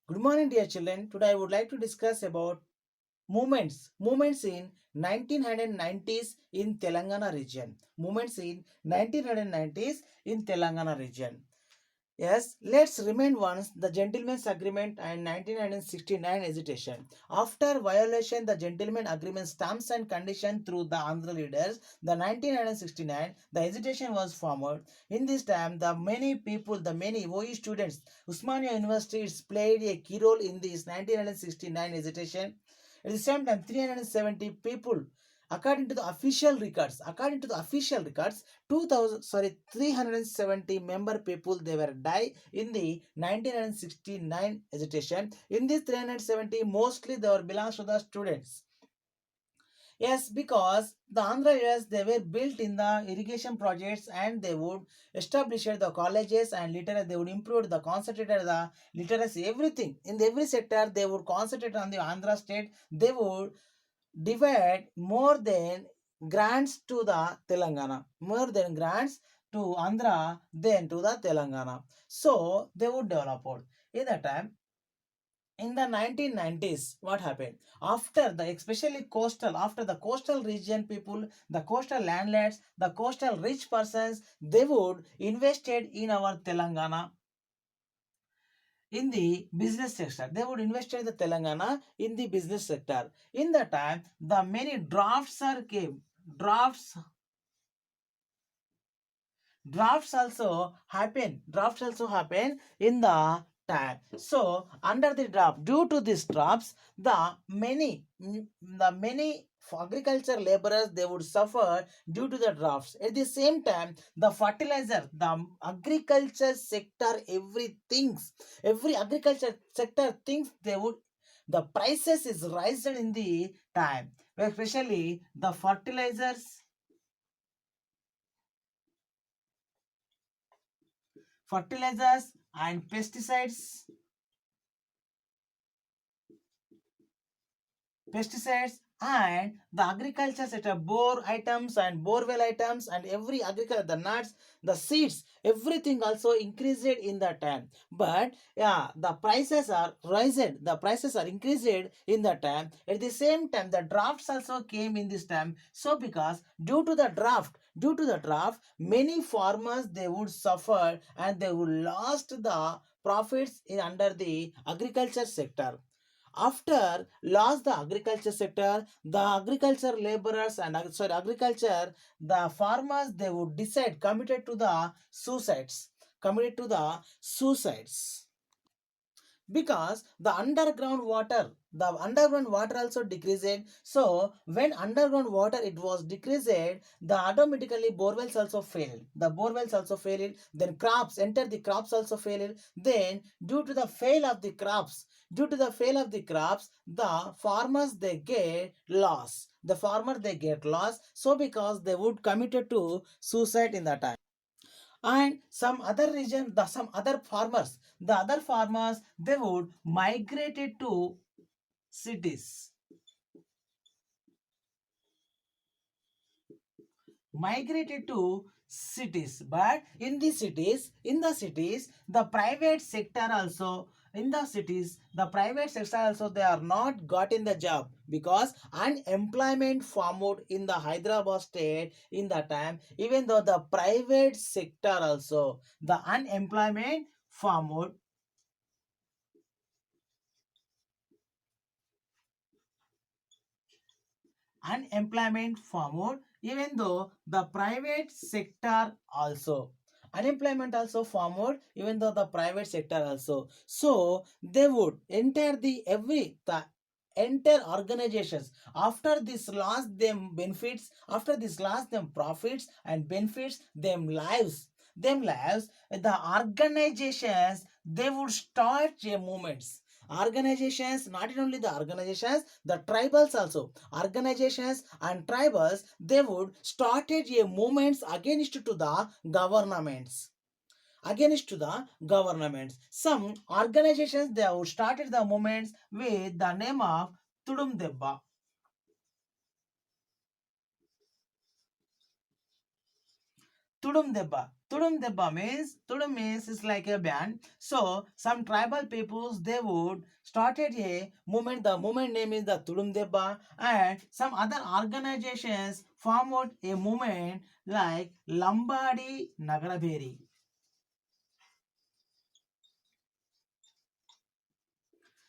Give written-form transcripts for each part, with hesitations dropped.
Good morning, dear children. Today I would like to discuss about movements in 1990s in Telangana region. Movements in 1990s in Telangana region. Yes, let's remind once the Gentleman's Agreement and 1969 hesitation. After violation, the Gentleman Agreement terms and condition through the Andhra leaders, the 1969, the hesitation was formed. In this time, the many OE students, Usmania University played a key role in this 1969 hesitation. At the same time, 370 people according to the official records 370 member people they were die in the 1969 agitation. In this 370 mostly they were belongs to the students. Yes, because the Andhra areas they were built in the irrigation projects and they would establish the colleges and later they would improve the concentrated the literacy everything in every sector they would concentrate on the Andhra state. They would divide more than grants to the Telangana, more than grants to Andhra than to the Telangana. So they would develop it. In that time, in the 1990s, what happened? After the especially coastal, after the coastal region people, the coastal landlords, the coastal rich persons, they would invested in our Telangana in the business sector. They would invest in the Telangana in the business sector. In that time, the many drafts are came. Drafts drafts also happen in the time. So under the draft, due to these drafts, the many agriculture laborers they would suffer due to the drafts. At the same time, the fertilizer, the agriculture sector, every agriculture sector thinks they would the prices is rising in the time, especially the fertilizers and pesticides and the agriculture sector, bore items and borewell items and every agriculture, the nuts, the seeds, everything also increased in that time. But yeah, the prices are rising, the prices are increased in that time. At the same time, the drafts also came in this time. So because due to the draft, many farmers they would suffer and they would lost the profits in under the agriculture sector. After lost the agriculture sector, the agriculture laborers and agriculture, the farmers they would decide committed to the suicides because the underground water also decreased. So when underground water it was decreased, the automatically borewells also failed, then crops also failed. Then due to the fail of the crops, the farmers they get lost. So because they would committed to suicide in that time. And some other farmers they would migrated to cities but in the cities the private sector also in the private sector also they are not got in the job because unemployment formed in the Hyderabad state in that time. Even though the private sector also the unemployment formed even though the private sector also unemployment also formed even though the private sector also. So they would enter organizations. After this loss them profits and benefits them lives, the organizations they would start a movements. Organizations, not only the organizations, the tribals also, organizations and tribals they would started a movements against to the governments. Some organizations they have started the movements with the name of tudum debba. tudum debba Tudum means is like a band. So some tribal peoples they would started a movement. The movement name is the Tudum Debba, and some other organizations formed a movement like Lambadi Nagaraberi.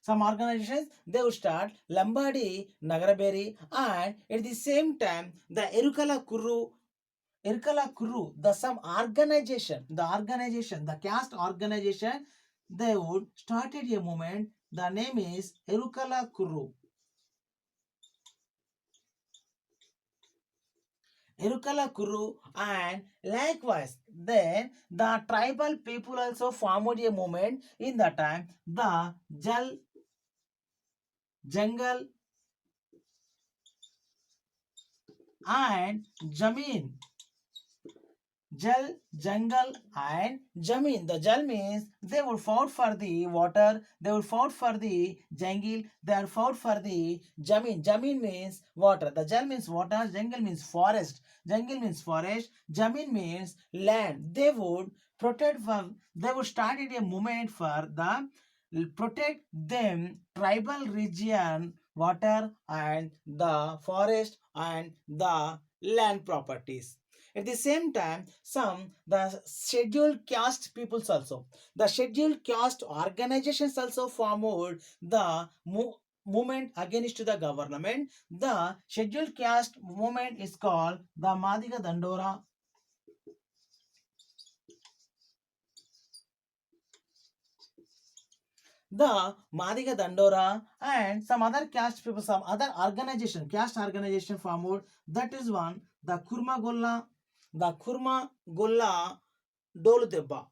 Some organizations they would start Lambadi Nagaraberi, and at the same time the Erkala Kuru, the some organization, the caste organization, they would started a movement. The name is Erukala Kuru. Erukala Kuru, and likewise, then the tribal people also formed a movement in that time. The Jungle, and Jameen. Jal, jungle, and Jameen. The Jal means they would fought for the water, they would fought for the jungle, they are fought for the Jameen. Jameen means water. The Jal means water, jungle means forest. Jungle means forest, Jameen means land. They would protect for, they would started a movement for the protect them tribal region, water and the forest and the land properties. At the same time, some the scheduled caste peoples also. The scheduled caste organizations also formed the movement against the government. The scheduled caste movement is called the Madiga Dandora. The Madiga Dandora and some other caste people, some other organization, caste organization formed. That is one, the Kurma Golla Doludebba.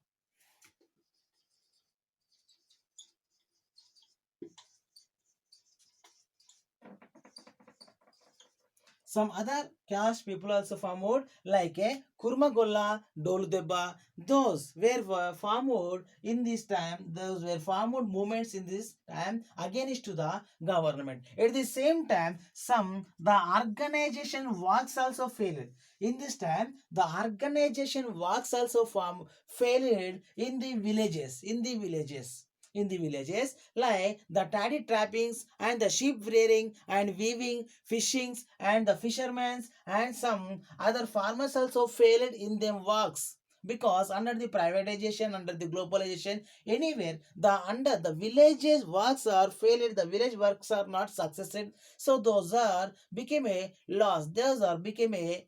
Some other caste people also formed like a Kurmagolla, Doludeba. Those were formed in this time. Those were formed movements in this time against to the government. At the same time, some the organization works also failed. In this time, the organization works also failed in the villages. Like the paddy trappings and the sheep rearing and weaving, fishings and the fishermen's and some other farmers also failed in them works because under the privatization, under the globalization, anywhere the under the villages works are failed, the village works are not successful, so those are became a loss, those are became a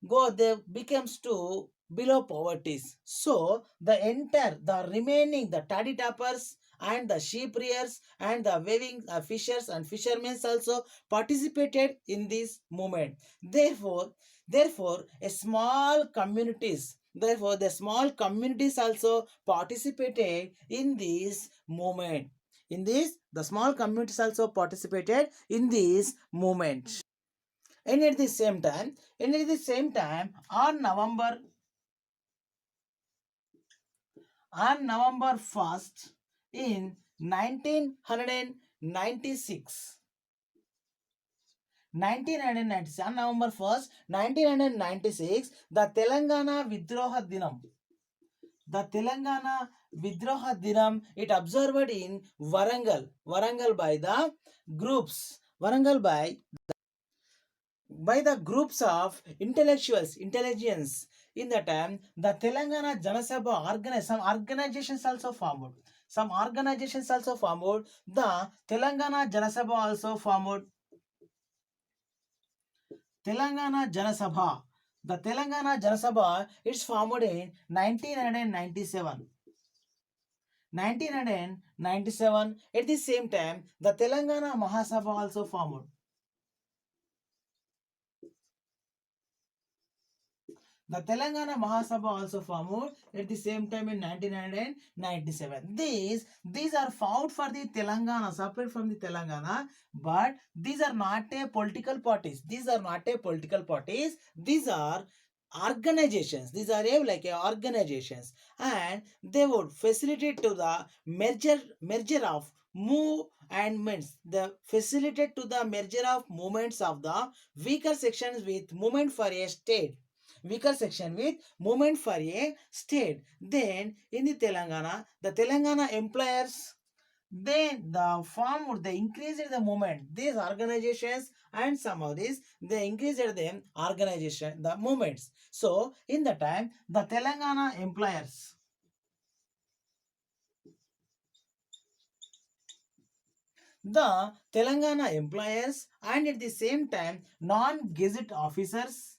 go, they becomes to below poverties. So the entire the remaining the taddy tappers and the sheep rears and the weaving fishers and fishermen also participated in this movement. Therefore a small communities, therefore the small communities also participated in this movement. In this the small communities also participated in this movement. And at the same time, on November 1st in 1996, 1996, on November 1st, 1996, the Telangana Vidroha Dinam. The Telangana Vidroha Dinam, it observed in Warangal by the groups, Warangal by the groups of intelligence. In the time, the Telangana Janasabha organized, some organizations also formed. The Telangana Janasabha also formed. Telangana Janasabha. The Telangana Janasabha is formed in 1997. 1997. At the same time, the Telangana Mahasabha also formed. The Telangana Mahasabha also formed at the same time in 1997. These are found for the Telangana, separate from the Telangana, but these are not a political parties. These are not a political parties. These are organizations. These are like organizations, and they would facilitate to the merger of movements. The facilitate to the merger of movements of the weaker sections with movement for a state. weaker section with movement for a state. Then in the Telangana employers, then the farm would they increased the movement. These organizations and some of these they increased the organization, the movements. So in the time the Telangana employers, the Telangana employers and at the same time non-gazette officers,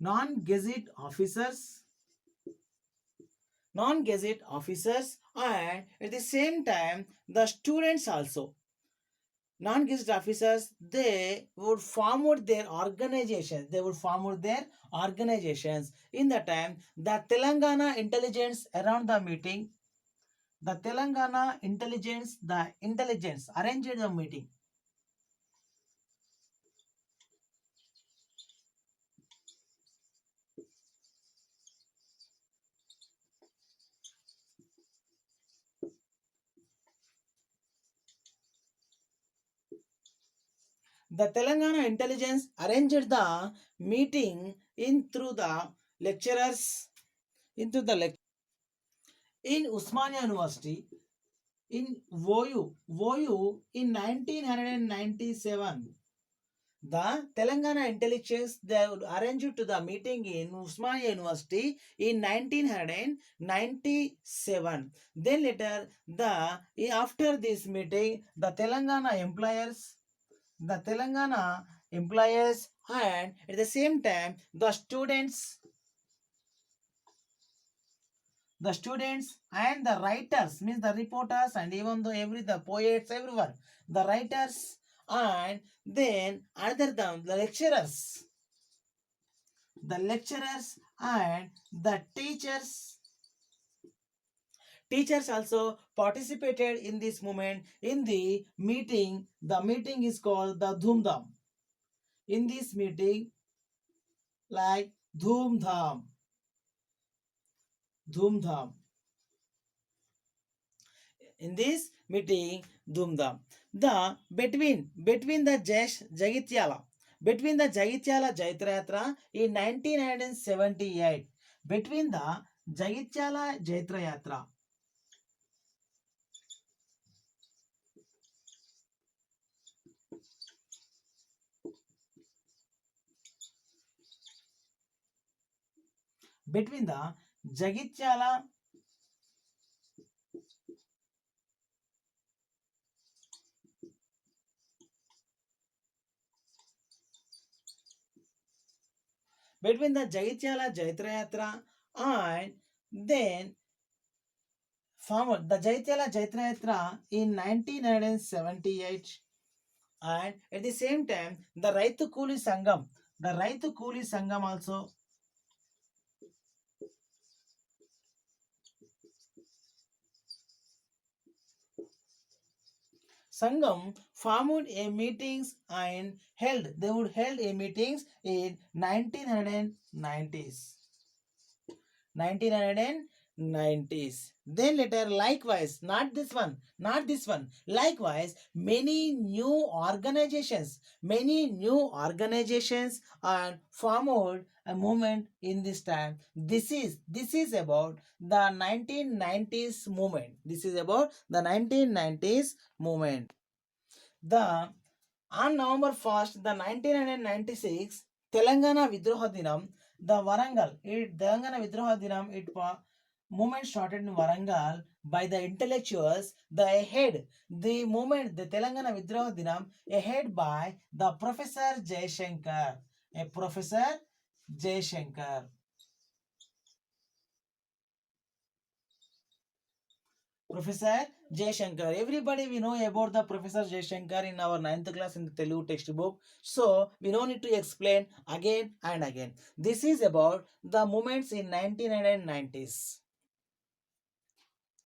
non-gazette officers, non-gazette officers, and at the same time the students also, non-gazette officers, they would form out their organizations, they would form out their organizations. In the time the Telangana intelligence around the meeting, the Telangana intelligence, the intelligence arranged the meeting. The Telangana intelligence arranged the meeting in through the lecturers into the in Usmania University in Voyu in 1997. The Telangana intellectuals they would arrange to the meeting in Usmania University in 1997. Then later after this meeting the Telangana employers and at the same time the students and the writers means the reporters and even though every the poets everyone the writers and then other the lecturers and the teachers also participated in this movement in the meeting. The meeting is called the Dhumdham. In this meeting like Dhumdham, Dhumdham. In this meeting, Dhumdham. The between the Jagityala, between the Jagityala Jaitrayatra in 1978, between the Jagityala Jaitrayatra, between the Jagityala between the Jagityala Jaitrayatra and then formed the Jagityala Jaitrayatra in 1978 and at the same time the Raitu Kuli Sangam also Sangam formed a meetings and they would held a meetings in 1990s. 1990s. Then later, likewise, not this one. Likewise, many new organizations and formed a movement in this time. This is about the 1990s movement. This is about the 1990s movement. The on November 1st, the 1996 Telangana Vidroha Dinam, Telangana Vidroha Dinam, movement started in Warangal by the intellectuals. The movement, the Telangana Vidroha Dinam, ahead by the Professor Jayashankar, a Professor Jayashankar. Professor Jayashankar. Everybody we know about the Professor Jayashankar in our 9th class in the Telugu textbook. So we don't need to explain again and again. This is about the movements in 1990s.